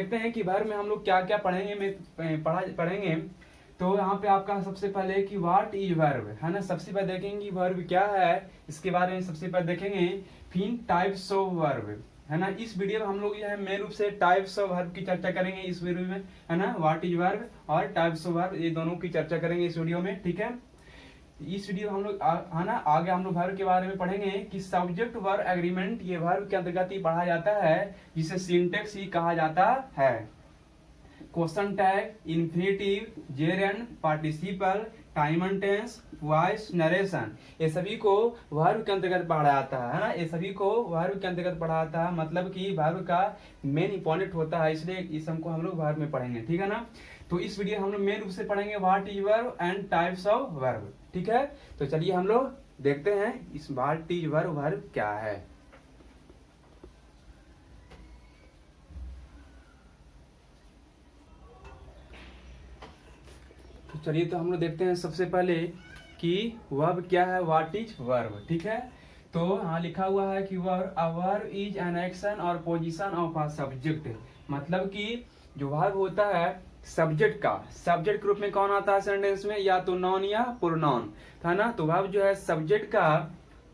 देखते हैं कि वर्ब में हम लोग क्या क्या पढ़ेंगे। तो यहाँ पे आपका सबसे पहले कि व्हाट इज वर्ब, है ना। सबसे पहले देखेंगे वर्ब क्या है, इसके बारे में सबसे पहले देखेंगे। फिर टाइप्स ऑफ वर्ब, है ना। इस वीडियो में हम लोग जो है मेन रूप से टाइप्स ऑफ वर्ब की चर्चा करेंगे इस वीडियो में, है ना। व्हाट इज वर्ब और टाइप्स ऑफ वर्ब, ये दोनों की चर्चा करेंगे इस वीडियो में, ठीक है। इस वीडियो में हम लोग है ना आगे हम लोग वर्ब के बारे में पढ़ेंगे कि सब्जेक्ट वर्ब एग्रीमेंट, ये वर्ब के अंतर्गत ही पढ़ा जाता है, जिसे सिंटेक्स ही कहा जाता है। Question tag, infinitive, gerund, participle, time and tense, voice, narration, ये सभी को वर्ब के अंतर्गत पढ़ा जाता है ना। ये सभी को वर्ब के अंतर्गत पढ़ा जाता है, मतलब कि वर्ब का मेन इंपॉर्टेंट होता है, इसलिए इस हमको हम लोग वर्ब में पढ़ेंगे, ठीक है ना। तो इस वीडियो हम लोग मेन रूप से पढ़ेंगे what is verb and types of verb, ठीक है। तो चलिए हम लोग देखते हैं इस व्हाट इज वर्ब क्या है। तो चलिए तो हम लोग देखते हैं सबसे पहले कि वर्ब क्या है, व्हाट इज वर्ब, ठीक है। तो हाँ लिखा हुआ है कि वर्ब इज एन एक्शन और पोजीशन ऑफ अ सब्जेक्ट, मतलब कि जो वर्ब होता है सब्जेक्ट का, सब्जेक्ट के रूप में कौन आता है सेंटेंस में, या तो नॉन या प्रोनाउन, है ना। तो वर्ब जो है सब्जेक्ट का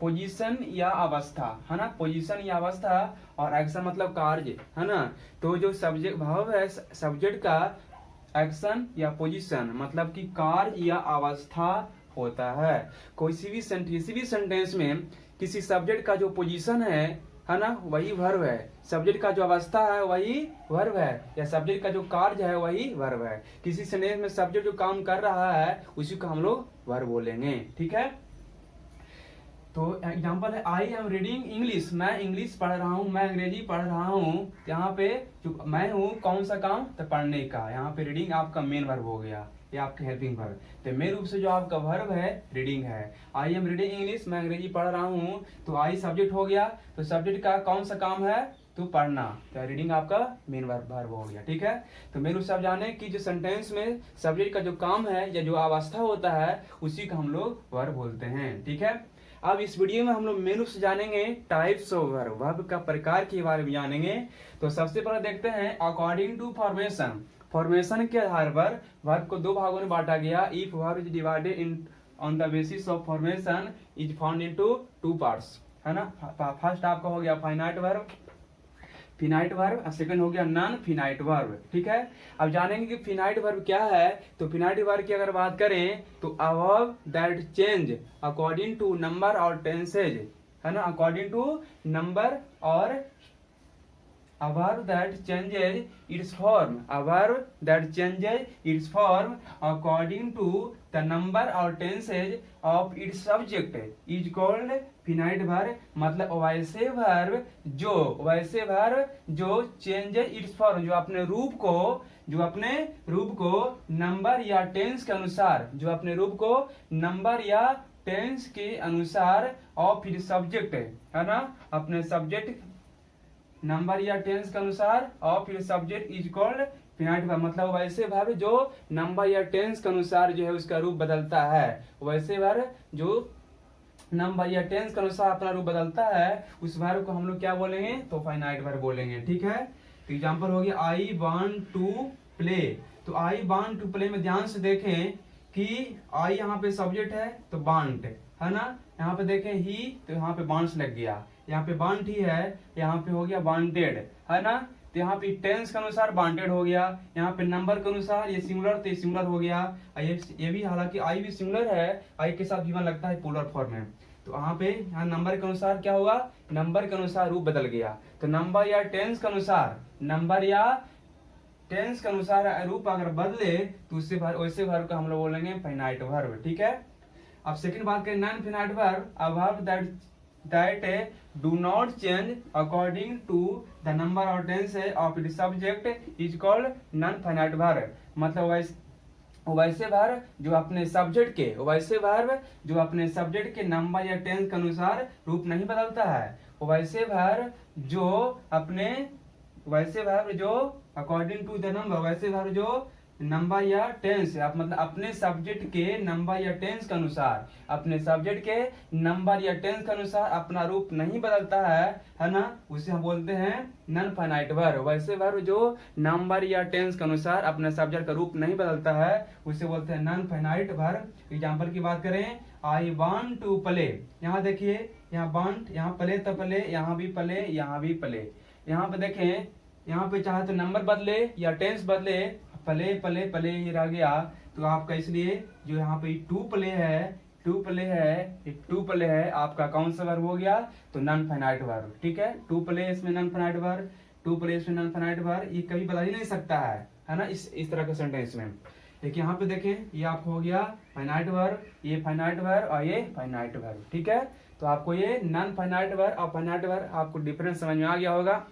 पोजीशन या अवस्था, है ना, पोजीशन या अवस्था, और एक्शन मतलब कार्य, है ना। तो जो सब्जेक्ट वर्ब है सब्जेक्ट का एक्शन या पोजीशन मतलब कि कार्य या अवस्था होता है। किसी भी सेंटेंस में किसी सब्जेक्ट का जो पोजीशन है ना, वही वर्ब है। सब्जेक्ट का जो अवस्था है वही वर्ब है, या सब्जेक्ट का जो कार्य है वही वर्ब है। किसी सेंटेंस में सब्जेक्ट जो काम कर रहा है उसी को हम लोग वर्ब बोलेंगे, ठीक है। तो एग्जाम्पल है आई एम रीडिंग इंग्लिश, मैं इंग्लिश पढ़ रहा हूँ, मैं अंग्रेजी पढ़ रहा हूँ। यहाँ पे जो मैं हूँ कौन सा काम, तो पढ़ने का। यहाँ पे रीडिंग आपका मेन वर्ब हो गया, ये आपके हेल्पिंग वर्ब। तो मेन रूप से जो आपका वर्ब है रीडिंग है। आई एम रीडिंग इंग्लिश, मैं अंग्रेजी पढ़ रहा हूँ, तो आई सब्जेक्ट हो गया। तो सब्जेक्ट का कौन सा काम है, तो पढ़ना। तो रीडिंग आपका मेन वर्ब हो गया, ठीक है। तो मेन रूप से आप जाने कि जो सेंटेंस में सब्जेक्ट का जो काम है या जो अवस्था होता है उसी का हम लोग वर्ब बोलते हैं, ठीक है। अब इस वीडियो में हम लोग मेन रूप से जानेंगे टाइप्स ऑफ वर्ब, वर्ब का प्रकार के बारे में जानेंगे। तो सबसे पहले देखते हैं अकॉर्डिंग टू फॉर्मेशन, फॉर्मेशन के आधार पर वर्ब को दो भागों में बांटा गया। If verb is divided in on the basis of formation is found into two parts, है ना। फर्स्ट आपका हो गया फाइनाइट वर्ब, फिनाइट वर्ब, और सेकंड हो गया नॉन फिनाइट वर्ब, ठीक है। अब जानेंगे कि फिनाइट वर्ब क्या है। तो फिनाइट वर्ब की अगर बात करें तो a verb that change according to number और टेंसेज, है ना, अकॉर्डिंग टू नंबर और a verb that changes its form, a verb that changes its form according to the number or tenses of its subject is called finite verb। मतलब वैसे verb जो changes its form, जो अपने रूप को number या tense के अनुसार, जो अपने रूप को नंबर या टेंस के अनुसार और फिर सब्जेक्ट, है ना, अपने सब्जेक्ट नंबर या टेंस के अनुसार और फिर subject is called finite verb. मतलब वैसे वर्ब जो नंबर या टेंस के अनुसार जो है उसका रूप बदलता है, वैसे वर्ब जो नंबर या टेंस के अनुसार अपना रूप बदलता है उस वर्ब को हम लोग क्या बोलेंगे, तो फाइनाइट वर्ब बोलेंगे, ठीक है। तो एग्जांपल हो गया आई वांट टू प्ले। तो आई वांट टू प्ले में ध्यान से देखें कि आई यहाँ पे सब्जेक्ट है तो वांट, है ना। यहाँ पे देखें ही, तो यहाँ पे वांट्स लग गया, यहाँ पे वांट ही है, यहाँ पे हो गया वांटेड, है ना। तो यहाँ पे टेंस के अनुसार वांटेड हो गया, यहाँ पे नंबर के अनुसार ये सिंगुलर तो सिंगुलर हो गया। ये भी हालांकि आई भी सिंगुलर है, आई के साथ भी वन लगता है प्लूरल फॉर्म में। तो यहाँ नंबर के अनुसार क्या होगा, नंबर के अनुसार रूप बदल गया। तो नंबर या टेंस के अनुसार रूप अगर बदले तो उससे वैसे वर्ब का हम लोग बोलेंगे फाइनाइट वर्ब, ठीक है। अब सेकंड बात करें non finite verb, a verb that do not change according to the number or tense of the subject is called non-finite verb। मतलब वैसे वर्ब जो अपने सब्जेक्ट के नंबर या टेंस के अनुसार रूप नहीं बदलता है, वैसे वर्ब जो अकॉर्डिंग टू द नंबर, वैसे वर्ब जो नंबर या टेंस, आप मतलब अपने सब्जेक्ट के नंबर या टेंस के अनुसार, अपने सब्जेक्ट के नंबर या टेंस के अनुसार अपना रूप नहीं बदलता है ना, उसे हम बोलते हैं नॉन फाइनाइट वर्ब। वैसे वर्ब जो नंबर या टेंस के अनुसार अपने सब्जेक्ट का रूप नहीं बदलता है उसे बोलते हैं नॉन फाइनाइट वर्ब। एग्जाम्पल की बात करें, आई वांट टू प्ले, यहाँ देखिए, यहाँ वांट, यहाँ प्ले तो प्ले, यहाँ भी प्ले, यहाँ भी प्ले। यहाँ पे देखें, यहाँ पे चाहे तो नंबर बदले या टेंस बदले, प्ले प्ले प्ले ही रह गया, तो आपका इसलिए जो यहाँ पे टू प्ले है, टू प्ले है, टू प्ले है, आपका कौन सा वर्ब हो गया, तो नॉन फाइनाइट वर्ब। ठीक है, टू प्ले इसमें non finite verb, to play इसमें नॉन फाइनाइट वर्ब, ये कभी बदल ही नहीं सकता है ना, इस तरह के सेंटेंस में। देखिए यहाँ पे देखें, ये आपको हो गया फाइनाइट वर्ब, ये फाइनाइट वर्ब और ये फाइनाइट वर्ब। ठीक है, तो आपको ये नॉन फाइनाइट वर्ब और फाइनाइट वर्ब आपको डिफरेंस समझ में आ गया होगा।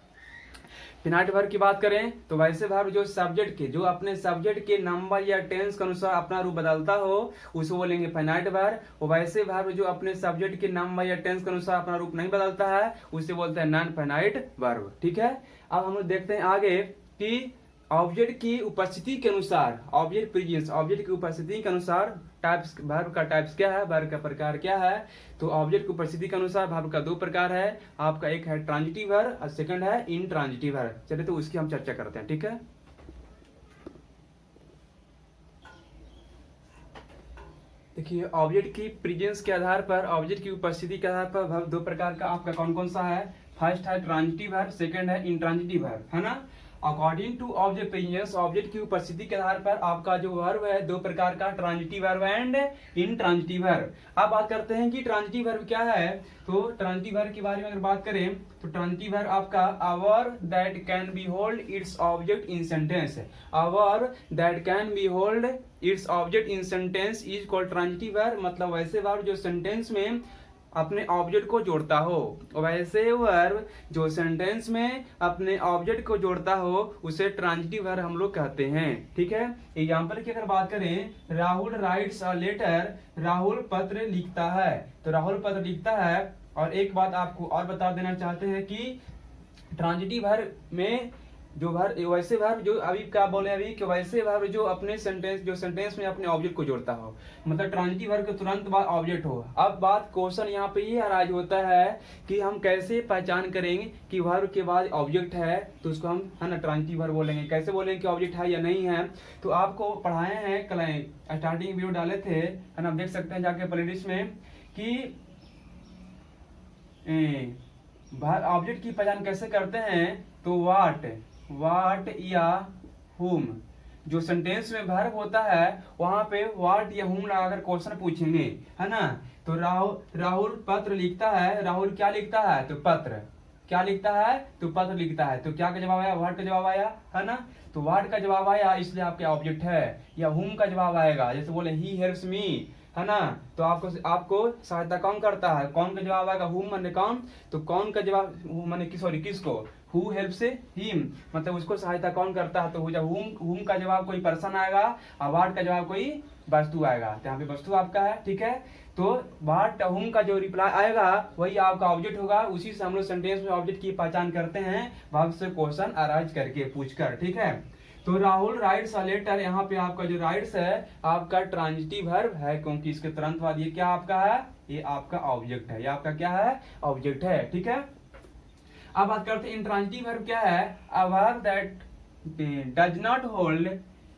फाइनाइट वर्ब की बात करें तो वैसे वर्ब जो सब्जेक्ट के, जो अपने सब्जेक्ट के नंबर या टेंस के अनुसार अपना रूप बदलता हो उसे बोलेंगे फाइनाइट वर्ब। और वैसे वर्ब जो अपने सब्जेक्ट के नंबर या टेंस के अनुसार अपना रूप नहीं बदलता है उसे बोलते हैं नॉन फाइनाइट वर्ब। ठीक है, अब हम लोग देखते हैं आगे कि ऑब्जेक्ट की उपस्थिति के अनुसार, ऑब्जेक्ट प्रेजेंस, ऑब्जेक्ट की उपस्थिति के अनुसार टाइप्स, वर्ब का टाइप्स क्या है, वर्ब का प्रकार क्या है। तो ऑब्जेक्ट की उपस्थिति के अनुसार वर्ब का दो प्रकार है, आपका एक है ट्रांजिटिव वर्ब और सेकंड है इंट्रांजिटिव वर्ब। चलिए तो उसकी हम चर्चा करते हैं। ठीक है, देखिए ऑब्जेक्ट की प्रेजेंस के आधार पर, ऑब्जेक्ट की उपस्थिति के आधार पर वर्ब दो प्रकार का आपका कौन कौन सा है। फर्स्ट है ट्रांजिटिव वर्ब, सेकंड है इंट्रांजिटिव वर्ब, है ना। According to object presence, object की उपस्थिति के आधार पर आपका जो वर्ब है दो प्रकार का, transitive verb and intransitive verb. अब बात करते हैं कि ट्रांजिटिव वर्ब क्या है। तो ट्रांजिटिव वर्ब के बारे में अगर बात करें तो ट्रांजिटिव वर्ब आपका अ verb that can be hold its object in sentence, a verb that can be hold its object in sentence is called transitive verb. मतलब वैसे वर्ब जो सेंटेंस में अपने ऑब्जेक्ट को जोड़ता हो, वैसे वर्ब जो सेंटेंस में अपने ऑब्जेक्ट को जोड़ता हो उसे ट्रांजिटिव वर्ब हम लोग कहते हैं। ठीक है, एग्जांपल की अगर बात करें, Rahul writes a letter, Rahul पत्र लिखता है, तो राहुल पत्र लिखता है। और एक बात आपको और बता देना चाहते हैं कि ट्रांजिटिव वर्ब में जो वर्ब, वैसे वर्ब जो अभी क्या बोले अभी कि वैसे वर्ब जो अपने सेंटेंस, जो सेंटेंस में अपने ऑब्जेक्ट को जोड़ता हो, मतलब ट्रांजिटिव वर्ब के तुरंत बाद ऑब्जेक्ट हो। अब बात क्वेश्चन यहाँ पे ये अराइज होता है कि हम कैसे पहचान करेंगे कि वर्ब के बाद ऑब्जेक्ट है, तो उसको हम है ना ट्रांजिटिव वर्ब बोलेंगे। कैसे बोलेंगे कि ऑब्जेक्ट है या नहीं है। तो आपको पढ़ाए हैं कल, स्टार्टिंग वीडियो डाले थे, है ना, देख सकते हैं जाके प्लेलिस्ट में, कि ऑब्जेक्ट की पहचान कैसे करते हैं। तो वाट या हुम, जो सेंटेंस में वर्ब होता है वहां पे वाट या हुम लगाकर क्वेश्चन पूछेंगे, है ना। तो राहुल पत्र लिखता है, राहुल क्या लिखता है, तो पत्र, क्या लिखता है, तो पत्र लिखता है। तो क्या का जवाब आया, वाट का जवाब आया, है ना। तो वाट का जवाब आया इसलिए आपके ऑब्जेक्ट है। या हुम का जवाब आएगा, जैसे बोले ही हेल्प्स मी, है ना। तो आपको सहायता कौन करता है, कौन का जवाब आएगा, हुम माने कौन, तो कौन का जवाब माने किसको, हु हेल्प्स हिम, मतलब उसको सहायता कौन करता है। तो जब हुम का जवाब कोई पर्सन आएगा और वाट का जवाब कोई वस्तु आएगा, तो यहाँ पे वस्तु आपका है। ठीक है, तो वाट हुम का जो रिप्लाई आएगा वही आपका ऑब्जेक्ट होगा। उसी से हम लोग सेंटेंस में ऑब्जेक्ट की पहचान करते हैं वर्ब से क्वेश्चन अराइज करके, पूछकर। ठीक है, तो राहुल राइट्स अ लेटर, यहाँ पे आपका जो राइट्स है आपका ट्रांजिटिव वर्ब है, क्योंकि इसके तुरंत बाद ये क्या आपका है, ये आपका ऑब्जेक्ट है, ये आपका क्या है, ऑब्जेक्ट है। ठीक है, अब बात करते हैं इंट्रांजिटिव वर्ब क्या है। अ verb that does not hold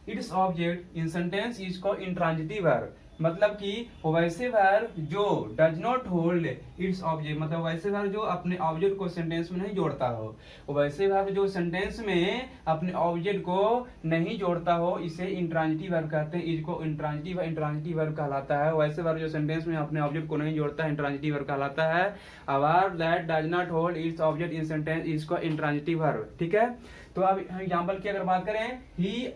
its object in sentence is called intransitive verb. मतलब कि वैसे वर्ब जो does not hold its object, मतलब वैसे वर्ब जो अपने ऑब्जेक्ट को सेंटेंस में नहीं जोड़ता हो, वैसे वर्ब जो सेंटेंस में अपने ऑब्जेक्ट को नहीं जोड़ता हो इसे इंट्रांजिटिव वर्ब कहते हैं। इसको इंट्रांजिटिव वर्ब कहलाता है। वैसे वर्ब जो सेंटेंस में अपने ऑब्जेक्ट को नहीं जोड़ता है इंट्रांजिटिव वर्ब कहलाता है। अ verb that does not hold its object in sentence इसको इंट्रांजिटिव वर्ब। ठीक है, तो अब एग्जांपल की अगर बात करें, ही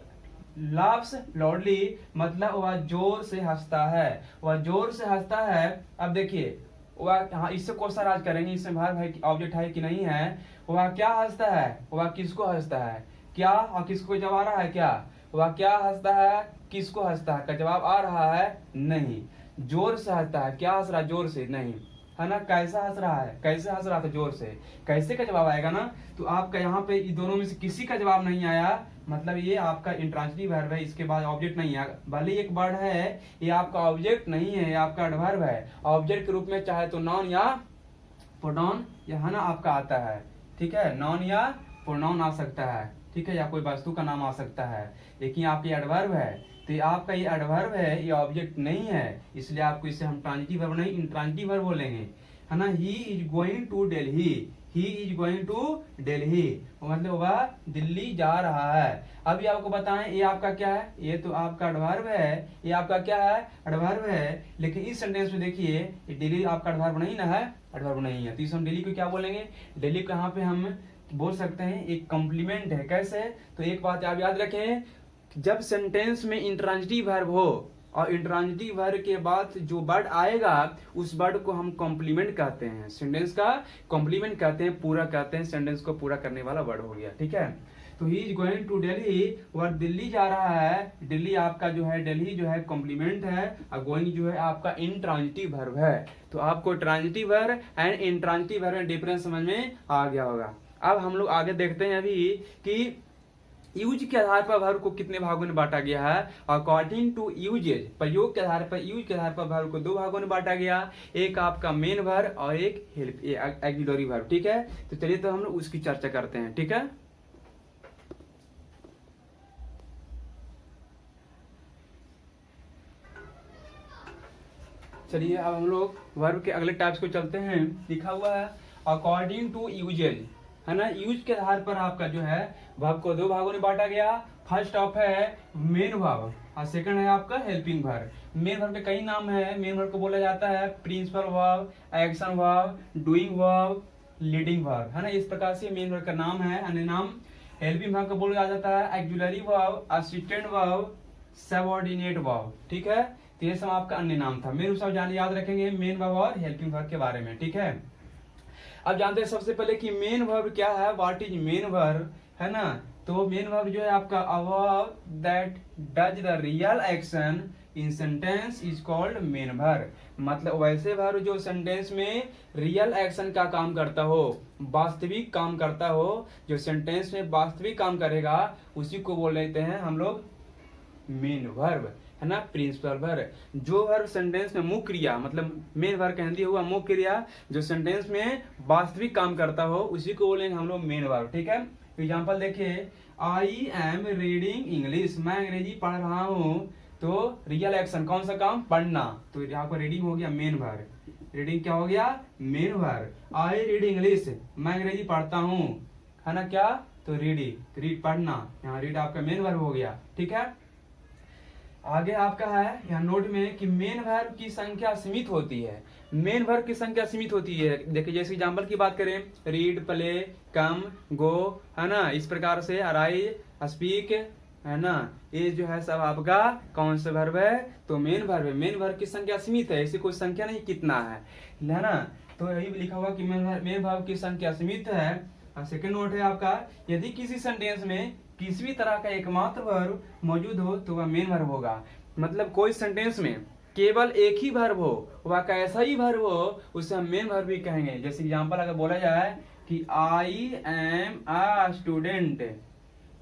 लाफ्स लाउडली, मतलब वह जोर से हंसता है, वह जोर से हंसता है। अब देखिए वह, हाँ इससे क्वेश्चन राज करेंगे, इसमें वर्ब है ऑब्जेक्ट है कि नहीं है। वह क्या हंसता है, वह किसको हंसता है, क्या और किसको जवाब आ रहा है, क्या वह क्या हंसता है, किसको हंसता है का जवाब आ रहा है, नहीं। जोर से हंसता है, क्या हंस रहा है, जोर से नहीं, है ना। कैसा हंस रहा है, कैसे हंस रहा था, जोर से, कैसे का जवाब आएगा ना। तो आपका यहाँ पे दोनों में से किसी का जवाब नहीं आया, मतलब ये आपका इंट्रांजिटिव वर्ब है, इसके बाद ऑब्जेक्ट नहीं है। भले एक वर्ड है, ये आपका ऑब्जेक्ट नहीं है, ये आपका एडवर्ब है। ऑब्जेक्ट के रूप में चाहे तो नॉन या प्रोनाउन यह ना आपका आता है, ठीक है, नॉन या प्रोनाउन आ सकता है, ठीक है, या कोई वस्तु का नाम आ सकता है। लेकिन आपके एडवर्ब है, तो आपका ये एडवर्ब है, ये ऑब्जेक्ट नहीं है, इसलिए आपको इसे हम ट्रांजिटिव वर्ब नहीं इंट्रांजिटिव वर्ब बोलेंगे, है ना। He is going to Delhi, he is going to Delhi, मतलब वह दिल्ली जा रहा है। अभी आपको बताएं ये आपका क्या है, ये तो आपका एडवर्ब है, ये आपका क्या है, एडवर्ब है। लेकिन इस सेंटेंस में देखिए ये दिल्ली आपका एडवर्ब नहीं ना है, एडवर्ब नहीं है, तो इस हम दिल्ली को क्या बोलेंगे, दिल्ली को यहाँ पे हम बोल सकते हैं एक कॉम्प्लीमेंट है। कैसे, तो एक बात आप याद रखें, जब सेंटेंस में इंट्रांजिटिव वर्ब हो और इंट्रांजिटिव वर्ब के बाद जो वर्ड आएगा उस वर्ड को हम कॉम्प्लीमेंट कहते हैं, सेंटेंस का कॉम्प्लीमेंट कहते हैं, पूरा कहते हैं, सेंटेंस को पूरा करने वाला वर्ड हो गया, ठीक है। तो he is going to Delhi, वह दिल्ली जा रहा है। दिल्ली आपका जो है, दिल्ली जो है कॉम्प्लीमेंट है और गोइंग जो है आपका इंट्रांजिटिव वर्ब है। तो आपको transitive verb and intransitive verb में डिफरेंस समझ में आ गया होगा। अब हम लोग आगे देखते हैं अभी कि यूज के आधार पर वर्ब को कितने भागों में बांटा गया है। अकॉर्डिंग टू यूजेज, प्रयोग के आधार पर, यूज के आधार पर वर्ब को दो भागों में बांटा गया, एक आपका मेन वर्ब और एक हेल्प ऑक्सिलरी वर्ब, ठीक है। तो चलिए तो हम लोग उसकी चर्चा करते हैं, ठीक है। चलिए अब हम लोग वर्ब के अगले टाइप्स को चलते हैं। लिखा हुआ है अकॉर्डिंग टू यूजेज, है ना। यूज के आधार पर आपका जो है वर्ब को दो भागों में बांटा गया। फर्स्ट ऑफ है मेन वर्ब और सेकंड है आपका हेल्पिंग वर्ब। मेन वर्ब के कई नाम है। मेन वर्ब को बोला जाता है principal verb, action verb, doing verb, leading verb, है ना। इस प्रकार से मेन वर्ब का नाम है, अन्य नाम। हेल्पिंग वर्ब को बोला जाता है auxiliary verb, assistant verb, subordinate verb, ठीक है। तो ये सब आपका अन्य नाम था। मेन सब जान याद रखेंगे मेन वर्ब और हेल्पिंग वर्ब के बारे में, ठीक है। अब जानते हैं सबसे पहले कि मेन वर्ब क्या है, व्हाट इज मेन वर्ब, है ना। तो मेन वर्ब जो है आपका अ verb that does the real action in sentence is called main verb. मतलब वैसे वर्ब जो सेंटेंस में रियल एक्शन का काम करता हो, वास्तविक काम करता हो, जो सेंटेंस में वास्तविक काम करेगा उसी को बोल लेते हैं हम लोग मेन वर्ब, है ना। प्रिंसिपल वर्ब जो वर्ब सेंटेंस में मुख्य क्रिया, मतलब मेन वर्ब का हिंदी हुआ मुख्य क्रिया, जो सेंटेंस में वास्तविक काम करता हो उसी को बोलेंगे हम लोग मेन वर्ब, ठीक है। एग्जांपल देखिए, आई एम रीडिंग इंग्लिश, मैं अंग्रेजी पढ़ रहा हूँ। तो रियल एक्शन कौन सा काम, पढ़ना, तो यहाँ पर रीडिंग हो गया मेन वर्ब। रीडिंग क्या हो गया, main verb. I read English, मैं अंग्रेजी पढ़ता हूँ, है ना, क्या, तो रीडिंग, रीड पढ़ना, यहाँ रीड आपका मेन वर्ब हो गया, ठीक है। आगे आपका है यहाँ नोट में कि मेन वर्ब की संख्या सीमित होती है। मेन वर्ब की संख्या सीमित होती है। देखिए जैसे एग्जांपल की बात करें, रीड, प्ले, कम, गो, है ना, इस प्रकार से अराइज, स्पीक, है ना, ये जो है सब आपका कौन सा वर्ब है, तो मेन वर्ब है। मेन वर्ब की संख्या सीमित है, ऐसी कोई संख्या नहीं कितना है ना। तो यही लिखा हुआ कि मेन वर्ब की संख्या सीमित है। और सेकंड नोट है आपका, यदि किसी सेंटेंस में किसी भी तरह का एकमात्र वर्ब मौजूद हो तो वह मेन वर्ब होगा। मतलब कोई सेंटेंस में केवल एक ही वर्ब हो, वह कैसा ही वर्ब हो, उसे हम मेन वर्ब भी कहेंगे। जैसे एग्जांपल अगर बोला जाए कि I am a student,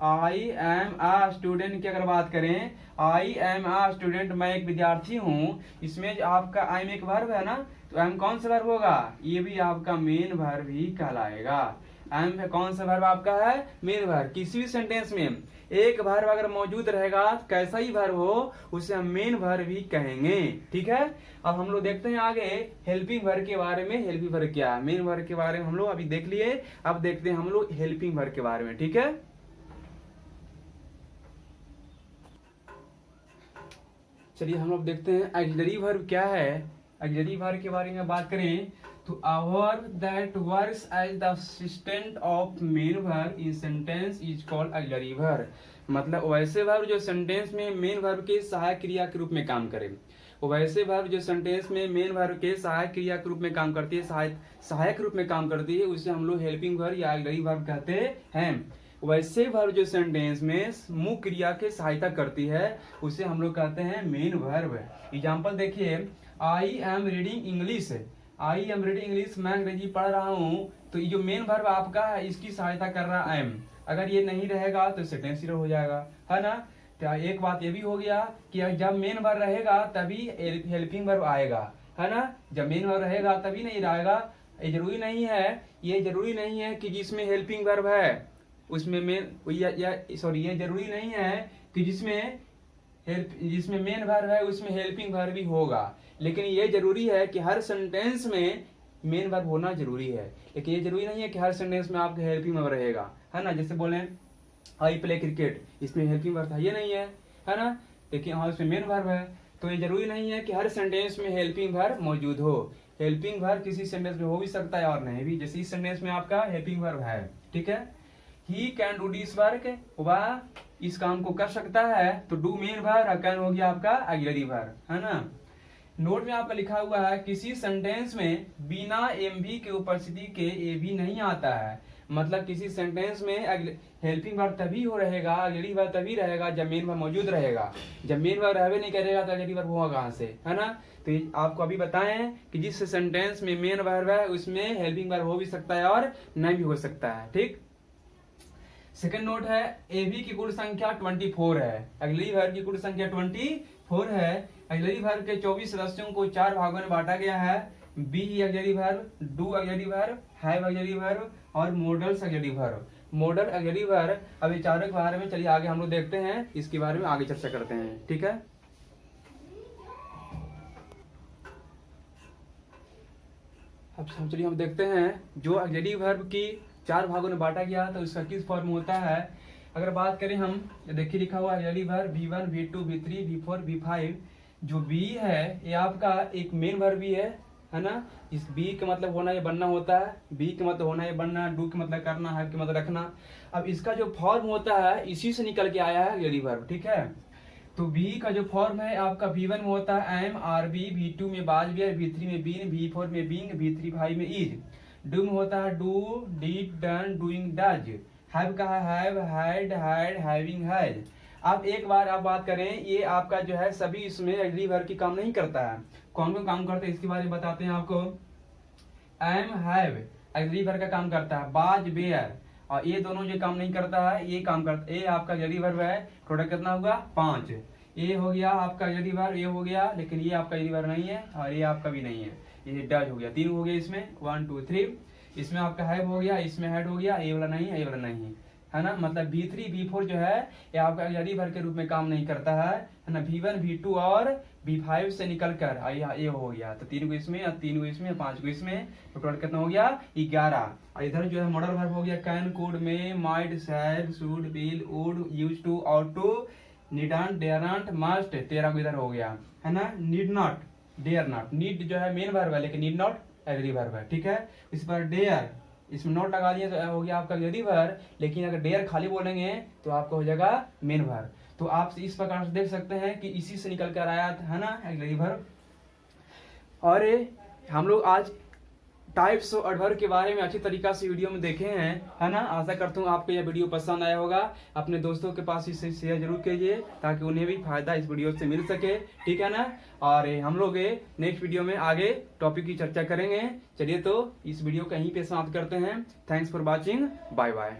I am a student की अगर बात करें, आई एम अ स्टूडेंट, मैं एक विद्यार्थी हूँ, इसमें आपका आई में एक वर्ब है ना, तो एम कौन सा वर्ब होगा, ये भी आपका मेन वर्ब ही कहलाएगा। एम में कौन सा वर्ब आपका है, मेन वर्ब। किसी भी सेंटेंस में एक वर्ब अगर मौजूद रहेगा, कैसा ही वर्ब हो, उसे हम मेन वर्ब ही कहेंगे, ठीक है। अब हम लोग देखते हैं आगे हेल्पिंग वर्ब के बारे में। हेल्पिंग वर्ब क्या है, मेन वर्ब के बारे में हम लोग अभी देख लिए, अब देखते हैं हम लोग हेल्पिंग वर्ब के बारे में, ठीक है। चलिए हम लोग देखते हैं ऑक्सिलरी वर्ब क्या है। ऑक्सिलरी वर्ब के बारे में बात करें तो a verb that works as the assistant of main verb in sentence is called auxiliary verb। मतलब वैसे वर्ब जो सेंटेंस में मेन वर्ब के सहायक क्रिया के रूप में काम करे, वैसे वर्ब जो सेंटेंस में मेन वर्ब के सहायक क्रिया के रूप में काम करती है, सहायक रूप में काम करती है, उसे हम लोग हेल्पिंग वर्ब या ऑक्सिलरी वर्ब कहते हैं। वैसे वर्ब जो सेंटेंस में मुख्य क्रिया के सहायता करती है उसे हम लोग कहते हैं मेन वर्ब। एग्जाम्पल देखिए, I am reading English, I am reading English, मैं अंग्रेजी पढ़ रहा हूँ, तो ये जो मेन वर्ब आपका है इसकी सहायता कर रहा है एम। अगर ये नहीं रहेगा तो सेंटेंस एरर हो जाएगा, है ना। तो एक बात ये भी हो गया कि जब मेन वर्ब रहेगा तभी हेल्पिंग वर्ब आएगा, है ना। जब मेन वर्ब रहेगा तभी नहीं आएगा। ये जरूरी नहीं है कि जिसमें हेल्पिंग वर्ब है उसमें मेन ये जरूरी नहीं है कि जिसमें मेन वर्ब है उसमें हेल्पिंग वर्ब भी होगा, लेकिन ये जरूरी है कि हर सेंटेंस में मेन वर्ब होना जरूरी है। लेकिन ये जरूरी नहीं है कि हर सेंटेंस में आपका हेल्पिंग वर्ब रहेगा, है ना। जैसे बोले आई प्ले क्रिकेट, इसमें हेल्पिंग वर्ब ये नहीं है ना। लेकिन हाँ उसमें मेन वर्ब है, तो ये जरूरी नहीं है कि हर सेंटेंस में हेल्पिंग वर्ब मौजूद हो। हेल्पिंग वर्ब किसी सेंटेंस में हो भी सकता है और नहीं भी। जैसे इस सेंटेंस में आपका हेल्पिंग वर्ब है, ठीक है। He can do this work, वह इस काम को कर सकता है, तो डू मेन वर्ब और कैन हो गया आपका ऑक्सिलरी वर्ब, है ना। नोट में आपका लिखा हुआ है किसी सेंटेंस में बिना एमवी के उपस्थिति के ए भी नहीं आता है। मतलब किसी सेंटेंस में हेल्पिंग वर्ब तभी हो रहेगा, ऑक्सिलरी वर्ब तभी रहेगा जब मेन वर्ब मौजूद रहेगा। जब मेन वर्ब रहवे नहीं करेगा तो ऑक्सिलरी वर्ब होगा कहाँ से, है ना। तो आपको अभी बताएं कि जिस सेंटेंस में मेन वर्ब है उसमें हेल्पिंग वर्ब हो भी सकता है और नहीं भी हो सकता है, ठीक। सेकंड नोट है एवी की कुल संख्या 24 है, ऑक्सिलरी वर्ब की कुल संख्या 24 है। ऑक्सिलरी वर्ब के 24 सदस्यों को 4 भागों में बांटा गया है। Be auxiliary verb, do auxiliary verb, have auxiliary verb और modals auxiliary verb. Modal auxiliary verb अभी चारों के बारे में चलिए आगे हम लोग देखते हैं, इसके बारे में आगे चर्चा करते हैं, ठीक है। अब चलिए हम देखते हैं जो ऑक्सिलरी वर्ब की 4 भागों में बांटा गया तो उसका किस फॉर्म में होता है। अगर बात करें हम, देखिए लिखा हुआ auxiliary verb V1, V2, V3, V4, V5। जो बी है ये आपका एक मेन वर्ब भी है ना। इस बी का मतलब होना ये बनना होता है, बी का मतलब होना ये बनना, डू का मतलब करना, हैव का मतलब रखना। अब इसका जो फॉर्म होता है इसी से निकल के आया है ऑक्सिलरी वर्ब, ठीक है। तो बी का जो फॉर्म है आपका V1 में होता है एम आर बी, V2 में बाज बियर, V3 में बीन, V4 में बींग, V3 भाई में इज। डू में होता है do, did, done, doing, does. Have का है have, had, had, having, has. अब एक बार आप बात करें, ये आपका जो है सभी इसमें ऑक्सिलरी वर्ब की काम नहीं करता है। कौन कौन काम करते हैं इसके बारे में बताते हैं आपको। एम हैव ऑक्सिलरी वर्ब का काम करता है, बाज बेयर, और ये दोनों जो काम नहीं करता है ये काम करता है। ये आपका ऑक्सिलरी वर्ब है, टोटल कितना होगा 5। ये हो गया आपका ऑक्सिलरी वर्ब, ये हो गया, लेकिन ये आपका ऑक्सिलरी वर्ब नहीं है और ये आपका भी नहीं है। ये डज हो गया, 3 हो गया इसमें, 1 2 3। इसमें आपका हैव हो गया, इसमें हैड हो गया, ये वाला नहीं है, ये वाला नहीं है ना। मतलब V3 V4 जो है ये आपका ऑक्सिलरी वर्ब के रूप में काम नहीं करता है ना। V1 V2 और V5 से निकल कर ये हो गया, तो 3 को इसमें और 3 को इसमें, 5 को इसमें, तो टोटल कितना हो गया 11। और इधर जो है मॉडल वर्ब हो गया can, could, may, might, shall, should, will, would, used to, ought to, needn't, daren't, must. 13 को इधर हो गया, है ना। Need not, dare not. Need जो है मेन वर्ब है लेकिन नीड नॉट ऑक्सिलरी वर्ब है, ठीक है। इस पर डेयर, इसमें नोट लगा दिए तो हो गया आपका ऑक्सिलरी वर्ब, लेकिन अगर डेयर खाली बोलेंगे तो आपका हो जाएगा मेन वर्ब। तो आप इस प्रकार से देख सकते हैं कि इसी से निकल कर आया था, है ना, ऑक्सिलरी वर्ब। और हम लोग आज टाइप्स ऑफ एडवर्ब के बारे में अच्छी तरीका से वीडियो में देखे हैं, है ना। आशा करता हूँ आपको यह वीडियो पसंद आया होगा। अपने दोस्तों के पास इसे शेयर जरूर कीजिए ताकि उन्हें भी फायदा इस वीडियो से मिल सके, ठीक है ना। और हम लोग नेक्स्ट वीडियो में आगे टॉपिक की चर्चा करेंगे। चलिए तो इस वीडियो को यहीं पे समाप्त करते हैं। Thanks for watching, bye bye.